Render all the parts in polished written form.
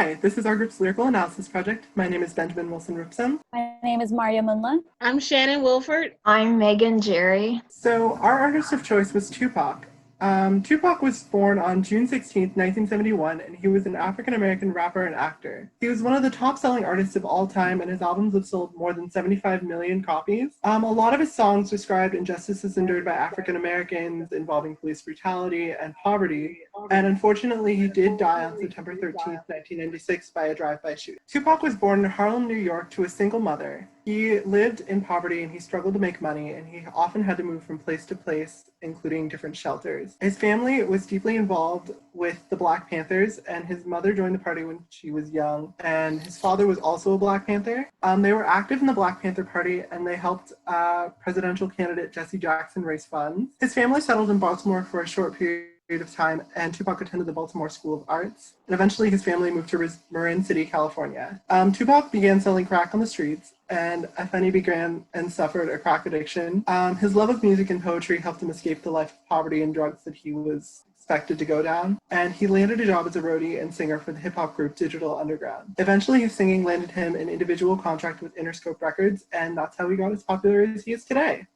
Hi, this is our group's Lyrical Analysis Project. My name is Benjamin Wilson-Ripson. My name is Maria Munla. I'm Shannon Wilford. I'm Megan Jerry. So our artist of choice was Tupac. Tupac was born on June 16th, 1971, and he was an African-American rapper and actor. He was one of the top-selling artists of all time, and his albums have sold more than 75 million copies. A lot of his songs described injustices endured by African-Americans involving police brutality and poverty, and unfortunately he did die on September 13th, 1996 by a drive-by shooting. Tupac was born in Harlem, New York to a single mother. He lived in poverty and he struggled to make money, and he often had to move from place to place, including different shelters. His family was deeply involved with the Black Panthers, and his mother joined the party when she was young, and his father was also a Black Panther. They were active in the Black Panther Party, and they helped presidential candidate Jesse Jackson raise funds. His family settled in Baltimore for a short period of time, and Tupac attended the Baltimore School of Arts. And eventually his family moved to Marin City, California. Tupac began selling crack on the streets, and Afeni began and suffered a crack addiction. His love of music and poetry helped him escape the life of poverty and drugs that he was expected to go down, and he landed a job as a roadie and singer for the hip-hop group Digital Underground. Eventually his singing landed him an individual contract with Interscope Records, and that's how he got as popular as he is today.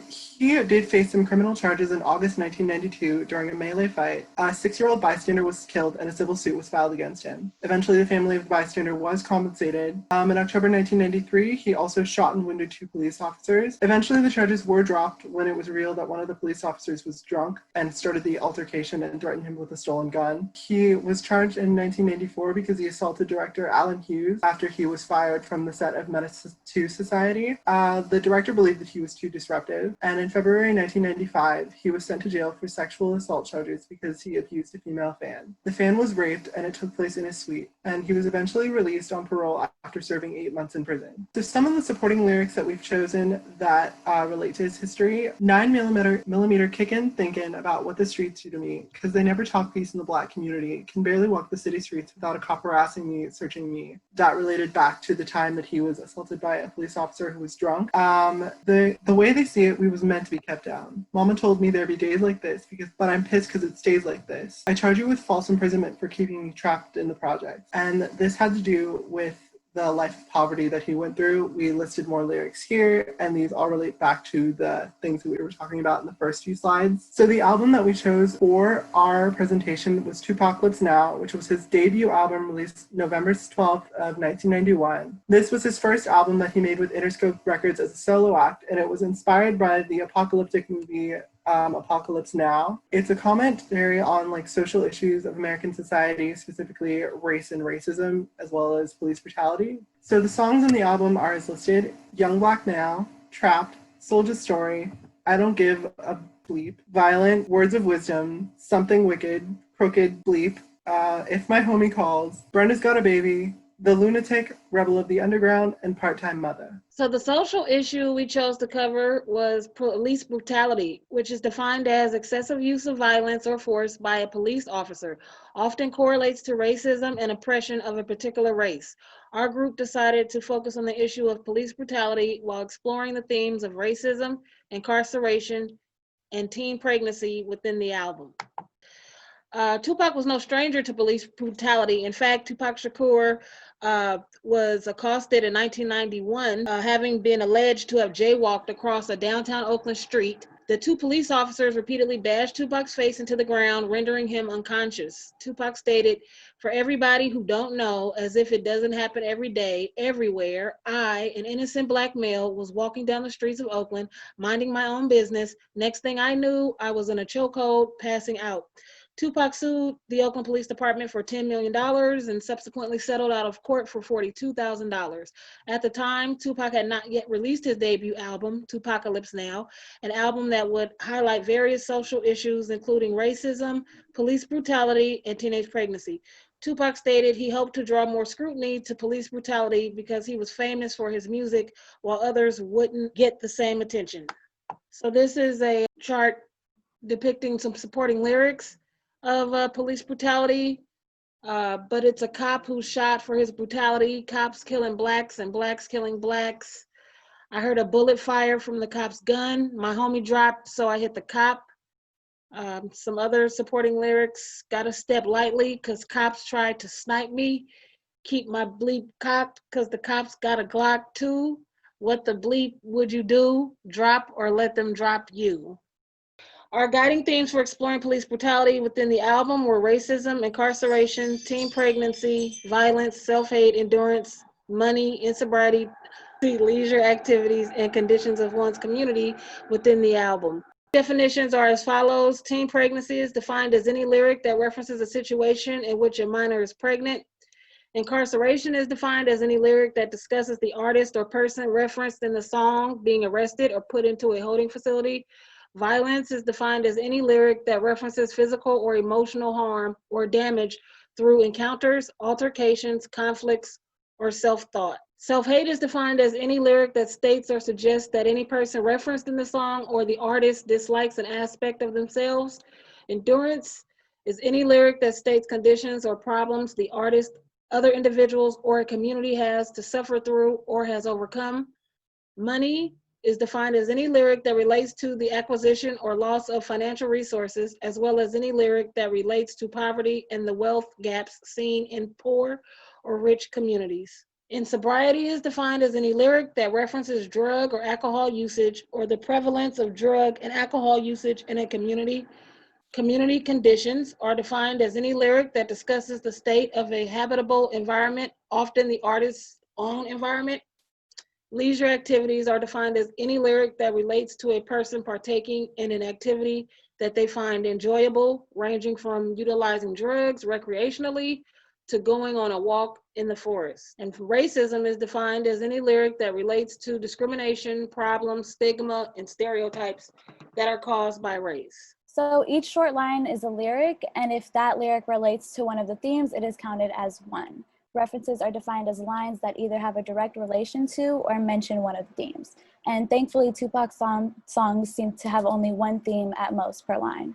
He did face some criminal charges in August 1992 during a melee fight. A 6-year-old bystander was killed and a civil suit was filed against him. Eventually, the family of the bystander was compensated. In October 1993, he also shot and wounded 2 police officers. Eventually, the charges were dropped when it was revealed that one of the police officers was drunk and started the altercation and threatened him with a stolen gun. He was charged in 1994 because he assaulted director Alan Hughes after he was fired from the set of Menace to Society. The director believed that he was too disruptive, and in February 1995, he was sent to jail for sexual assault charges because he abused a female fan. The fan was raped, and it took place in his suite, and he was eventually released on parole after serving 8 months in prison. So some of the supporting lyrics that we've chosen that relate to his history: 9mm kickin' thinking about what the streets do to me, because they never talk peace in the Black community, can barely walk the city streets without a cop harassing me, searching me. That related back to the time that he was assaulted by a police officer who was drunk. The way they see it, we was meant to be kept down. Mama told me there'd be days like this, but I'm pissed because it stays like this. I charge you with false imprisonment for keeping me trapped in the project. And this had to do with the life of poverty that he went through. We listed more lyrics here, and these all relate back to the things that we were talking about in the first few slides. So the album that we chose for our presentation was 2Pacalypse Now, which was his debut album released November 12th of 1991. This was his first album that he made with Interscope Records as a solo act, and it was inspired by the apocalyptic movie Apocalypse Now. It's a commentary on social issues of American society, specifically race and racism, as well as police brutality. So the songs on the album are as listed: Young Black Now, Trapped, Soldier's Story, I Don't Give a Bleep, Violent, Words of Wisdom, Something Wicked, Crooked Bleep, If My Homie Calls, Brenda's Got a Baby, The Lunatic, Rebel of the Underground, and Part-Time Mother. So the social issue we chose to cover was police brutality, which is defined as excessive use of violence or force by a police officer, often correlates to racism and oppression of a particular race. Our group decided to focus on the issue of police brutality while exploring the themes of racism, incarceration, and teen pregnancy within the album. Tupac was no stranger to police brutality. In fact, Tupac Shakur was accosted in 1991, having been alleged to have jaywalked across a downtown Oakland street. The 2 police officers repeatedly bashed Tupac's face into the ground, rendering him unconscious. Tupac stated, "For everybody who don't know, as if it doesn't happen every day, everywhere, I, an innocent Black male, was walking down the streets of Oakland, minding my own business. Next thing I knew, I was in a chokehold, passing out." Tupac sued the Oakland Police Department for $10 million and subsequently settled out of court for $42,000. At the time, Tupac had not yet released his debut album, 2Pacalypse Now, an album that would highlight various social issues, including racism, police brutality, and teenage pregnancy. Tupac stated he hoped to draw more scrutiny to police brutality because he was famous for his music, while others wouldn't get the same attention. So this is a chart depicting some supporting lyrics of police brutality, but it's a cop who's shot for his brutality, cops killing Blacks and Blacks killing Blacks. I heard a bullet fire from the cop's gun. My homie dropped, so I hit the cop. Some other supporting lyrics: gotta step lightly cause cops tried to snipe me. Keep my bleep cocked cause the cops got a Glock too. What the bleep would you do? Drop or let them drop you? Our guiding themes for exploring police brutality within the album were racism, incarceration, teen pregnancy, violence, self-hate, endurance, money, insobriety, leisure activities, and conditions of one's community within the album. Definitions are as follows. Teen pregnancy is defined as any lyric that references a situation in which a minor is pregnant. Incarceration is defined as any lyric that discusses the artist or person referenced in the song being arrested or put into a holding facility. Violence is defined as any lyric that references physical or emotional harm or damage through encounters, altercations, conflicts, or self-thought. Self-hate is defined as any lyric that states or suggests that any person referenced in the song or the artist dislikes an aspect of themselves. Endurance is any lyric that states conditions or problems the artist, other individuals, or a community has to suffer through or has overcome. Money is defined as any lyric that relates to the acquisition or loss of financial resources, as well as any lyric that relates to poverty and the wealth gaps seen in poor or rich communities. Insobriety is defined as any lyric that references drug or alcohol usage or the prevalence of drug and alcohol usage in a community. Community conditions are defined as any lyric that discusses the state of a habitable environment, often the artist's own environment. Leisure activities are defined as any lyric that relates to a person partaking in an activity that they find enjoyable, ranging from utilizing drugs recreationally to going on a walk in the forest. And racism is defined as any lyric that relates to discrimination, problems, stigma, and stereotypes that are caused by race. So each short line is a lyric, and if that lyric relates to one of the themes, it is counted as one. References are defined as lines that either have a direct relation to or mention one of the themes. And thankfully, Tupac's songs seem to have only one theme at most per line.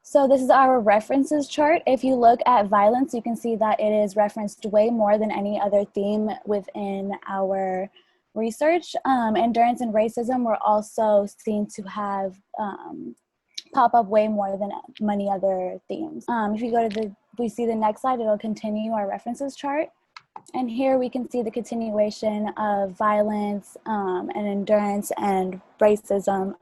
So this is our references chart. If you look at violence, you can see that it is referenced way more than any other theme within our research. Endurance and racism were also seen to have pop up way more than many other themes. If you go to we see the next slide, it'll continue our references chart. And here we can see the continuation of violence and endurance and racism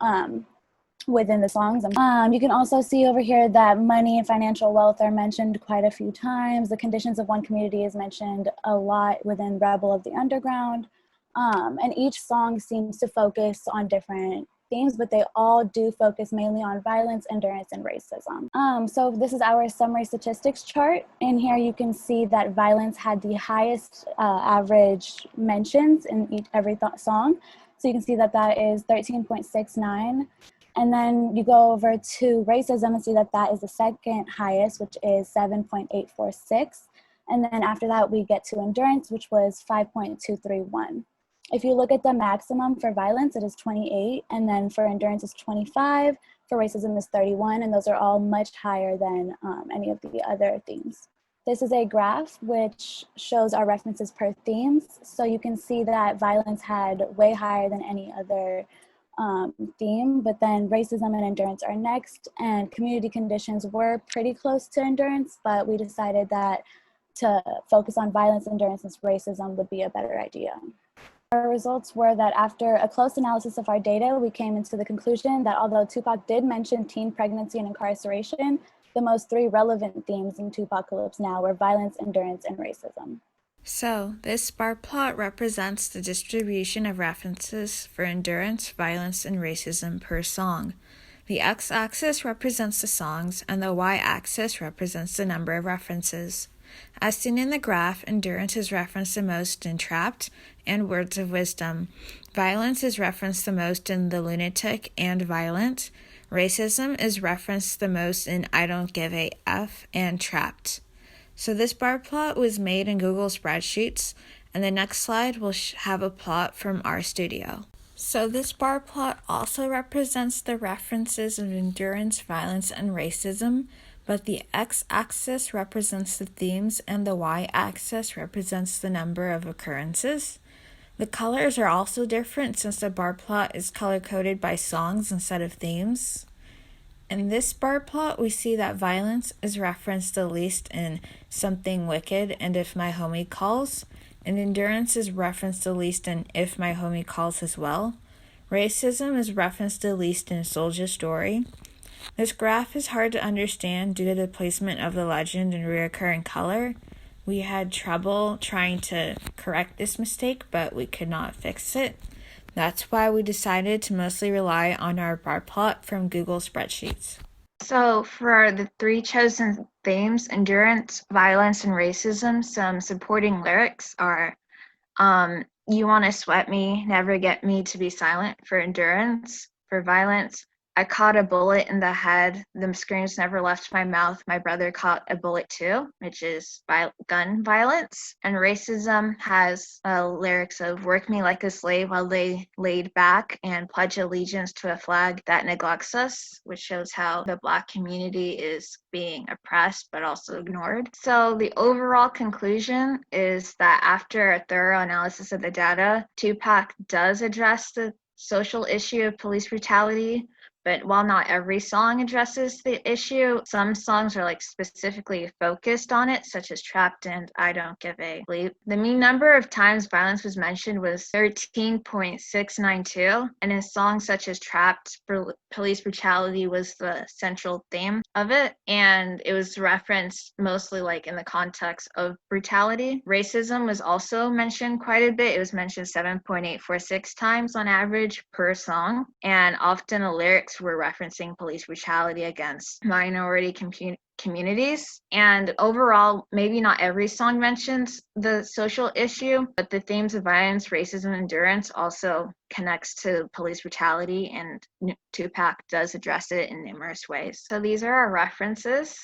within the songs. You can also see over here that money and financial wealth are mentioned quite a few times. The conditions of one community is mentioned a lot within Rebel of the Underground. And each song seems to focus on different themes, but they all do focus mainly on violence, endurance, and racism. So this is our summary statistics chart. In here you can see that violence had the highest average mentions in every song. So you can see that that is 13.69. And then you go over to racism and see that that is the second highest, which is 7.846. And then after that, we get to endurance, which was 5.231. If you look at the maximum for violence, it is 28, and then for endurance is 25, for racism is 31, and those are all much higher than any of the other themes. This is a graph which shows our references per themes. So you can see that violence had way higher than any other theme, but then racism and endurance are next, and community conditions were pretty close to endurance, but we decided that to focus on violence, endurance, and racism would be a better idea. Our results were that after a close analysis of our data, we came into the conclusion that although Tupac did mention teen pregnancy and incarceration, the most three relevant themes in 2Pacalypse now were violence, endurance, and racism. So, this bar plot represents the distribution of references for endurance, violence, and racism per song. The x-axis represents the songs, and the y-axis represents the number of references. As seen in the graph, endurance is referenced the most in Trapped and Words of Wisdom. Violence is referenced the most in The Lunatic and Violent. Racism is referenced the most in I Don't Give a F and Trapped. So this bar plot was made in Google Spreadsheets, and the next slide will have a plot from RStudio. So this bar plot also represents the references of endurance, violence, and racism, but the x-axis represents the themes and the y-axis represents the number of occurrences. The colors are also different since the bar plot is color-coded by songs instead of themes. In this bar plot, we see that violence is referenced the least in Something Wicked and If My Homie Calls, and endurance is referenced the least in If My Homie Calls as well. Racism is referenced the least in Soulja Story. This graph is hard to understand due to the placement of the legend in reoccurring color. We had trouble trying to correct this mistake, but we could not fix it. That's why we decided to mostly rely on our bar plot from Google spreadsheets. So for the 3 chosen themes, endurance, violence, and racism, some supporting lyrics are you wanna sweat me, never get me to be silent for endurance. For violence, I caught a bullet in the head, them screams never left my mouth, my brother caught a bullet too, which is gun violence. And racism has lyrics of work me like a slave while they laid back and pledge allegiance to a flag that neglects us, which shows how the Black community is being oppressed but also ignored. So the overall conclusion is that after a thorough analysis of the data, 2Pac does address the social issue of police brutality, but while not every song addresses the issue, some songs are specifically focused on it, such as Trapped and I Don't Give a Bleep. The mean number of times violence was mentioned was 13.692, and in songs such as Trapped, police brutality was the central theme of it, and it was referenced mostly in the context of brutality. Racism was also mentioned quite a bit. It was mentioned 7.846 times on average per song, and often the lyrics were referencing police brutality against minority communities. And overall, maybe not every song mentions the social issue, but the themes of violence, racism, and endurance also connects to police brutality, and 2Pac does address it in numerous ways. So these are our references.